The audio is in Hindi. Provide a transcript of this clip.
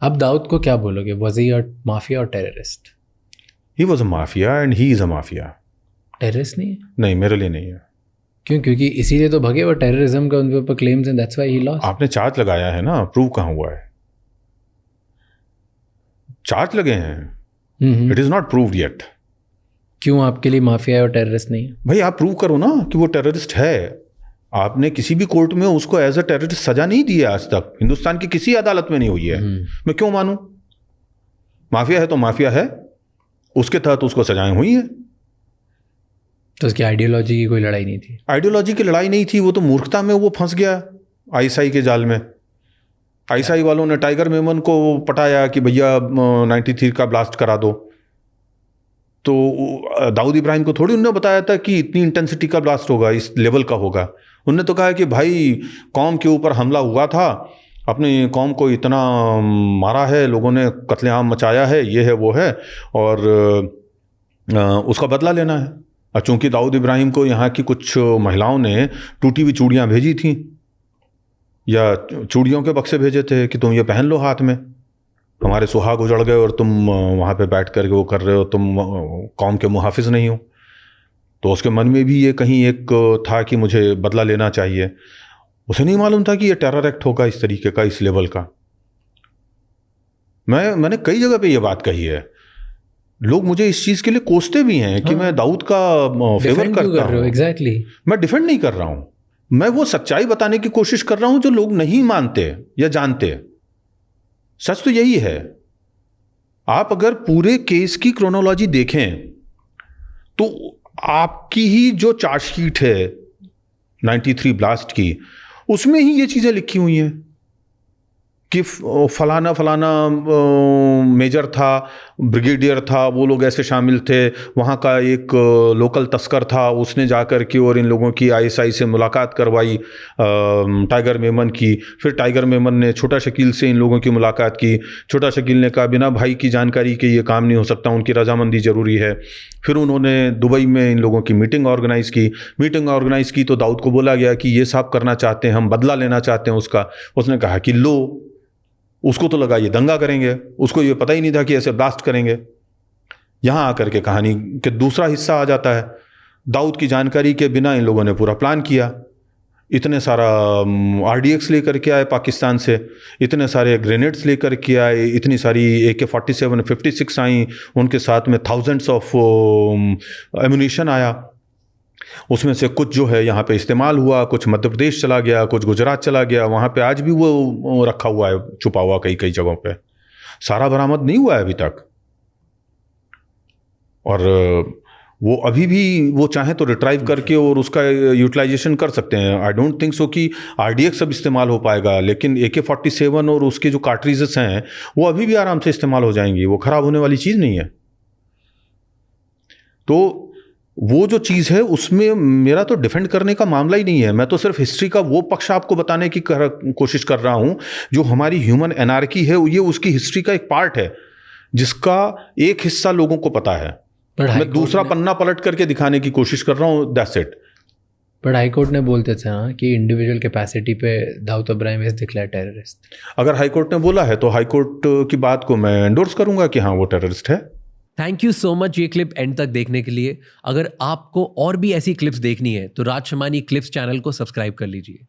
आप दाऊद को क्या बोलोगे, वॉज ही अ माफिया और terrorist? He was a mafia and he is a mafia. Terrorist नहीं है? नहीं, मेरे लिए नहीं है। क्यों? क्योंकि इसीलिए तो भगे वो, टेररिज्म का उन पे ऊपर क्लेम्स हैं, दैट्स व्हाई ही लॉस्ट। आपने चार्ज लगाया है ना, प्रूव कहाँ हुआ है? चार्ज लगे हैं, it is not proved yet. क्यों आपके लिए माफिया और टेररिस्ट नहीं है? भाई आप प्रूव करो ना कि वो टेररिस्ट है। आपने किसी भी कोर्ट में उसको एज अ टेररिस्ट सजा नहीं दी है आज तक, हिंदुस्तान की किसी अदालत में नहीं हुई है। मैं क्यों मानूं? माफिया है तो माफिया है, उसके तहत उसको सजाएं हुई हैं। तो उसकी आइडियोलॉजी की कोई लड़ाई नहीं थी? आइडियोलॉजी की लड़ाई नहीं थी, वो तो मूर्खता में वो फंस गया आईएसआई के जाल में। आईएसआई वालों ने टाइगर मेमन को पटाया कि भैया 93 का ब्लास्ट करा दो, तो दाऊद इब्राहिम को थोड़ी उन्होंने बताया था कि इतनी इंटेंसिटी का ब्लास्ट होगा, इस लेवल का होगा। उन्होंने तो कहा कि भाई कौम के ऊपर हमला हुआ था, अपनी कौम को इतना मारा है लोगों ने, कत्लेआम मचाया है, ये है वो है, और उसका बदला लेना है। और चूंकि दाऊद इब्राहिम को यहाँ की कुछ महिलाओं ने टूटी हुई चूड़ियाँ भेजी थी या चूड़ियों के बक्से भेजे थे कि तुम ये पहन लो हाथ में, हमारे सुहाग उजड़ गए और तुम वहाँ पे बैठ कर वो कर रहे हो, तुम कौम के मुहाफिज नहीं हो। तो उसके मन में भी ये कहीं एक था कि मुझे बदला लेना चाहिए। उसे नहीं मालूम था कि ये टेरर एक्ट होगा इस तरीके का, इस लेवल का। मैंने कई जगह पे ये बात कही है, लोग मुझे इस चीज़ के लिए कोसते भी हैं कि मैं दाऊद का फेवर करता हूँ। एग्जैक्टली। मैं डिफेंड नहीं कर रहा हूँ, मैं वो सच्चाई बताने की कोशिश कर रहा हूँ जो लोग नहीं मानते या जानते। सच तो यही है। आप अगर पूरे केस की क्रोनोलॉजी देखें तो आपकी ही जो चार्जशीट है 93 ब्लास्ट की, उसमें ही ये चीज़ें लिखी हुई हैं कि फलाना फलाना मेजर था, ब्रिगेडियर था, वो लोग ऐसे शामिल थे, वहाँ का एक लोकल तस्कर था, उसने जाकर के और इन लोगों की आईएसआई से मुलाकात करवाई टाइगर मेमन की। फिर टाइगर मेमन ने छोटा शकील से इन लोगों की मुलाकात की। छोटा शकील ने कहा बिना भाई की जानकारी के ये काम नहीं हो सकता, उनकी रजामंदी ज़रूरी है। फिर उन्होंने दुबई में इन लोगों की मीटिंग ऑर्गेनाइज़ की। मीटिंग ऑर्गेनाइज़ की तो दाऊद को बोला गया कि ये सब करना चाहते हैं, हम बदला लेना चाहते हैं उसका। उसने कहा कि लो, उसको तो लगा ये दंगा करेंगे, उसको ये पता ही नहीं था कि ऐसे ब्लास्ट करेंगे। यहां आकर के कहानी के दूसरा हिस्सा आ जाता है। दाऊद की जानकारी के बिना इन लोगों ने पूरा प्लान किया। इतने सारा RDX लेकर के आए पाकिस्तान से, इतने सारे ग्रेनेड्स लेकर के आए, इतनी सारी AK-47 56 आई, उनके साथ में थाउजेंड्स ऑफ एम्यूनिशन आया। उसमें से कुछ जो है यहाँ पे इस्तेमाल हुआ, कुछ मध्य प्रदेश चला गया, कुछ गुजरात चला गया। वहाँ पे आज भी वो रखा हुआ है, छुपा हुआ कई कई जगहों पे। सारा बरामद नहीं हुआ है अभी तक। और वो अभी भी वो चाहे तो रिट्राइव करके और उसका यूटिलाइजेशन कर सकते हैं। आई डोंट थिंक सो कि RDX अब इस्तेमाल हो पाएगा, लेकिन AK-47 और उसके जो कार्ट्रिजेस हैं वो अभी भी आराम से इस्तेमाल हो जाएंगी। वो खराब होने वाली चीज़ नहीं है। तो वो जो चीज़ है उसमें मेरा तो डिफेंड करने का मामला ही नहीं है। मैं तो सिर्फ हिस्ट्री का वो पक्ष आपको बताने की कोशिश कर रहा हूँ जो हमारी ह्यूमन एनार्की है, ये उसकी हिस्ट्री का एक पार्ट है जिसका एक हिस्सा लोगों को पता है। मैं दूसरा पन्ना पलट करके दिखाने की कोशिश कर रहा हूँ, दैट्स इट। बट हाईकोर्ट ने बोलते थे ना कि इंडिविजुअल कैपेसिटी पे Dawood Ibrahim is declare terrorist. अगर हाईकोर्ट ने बोला है तो हाईकोर्ट की बात को मैं एंडोर्स करूंगा कि हाँ वो टेररिस्ट है। थैंक यू सो मच ये क्लिप एंड तक देखने के लिए। अगर आपको और भी ऐसी क्लिप्स देखनी है तो राज शमानी क्लिप्स चैनल को सब्सक्राइब कर लीजिए।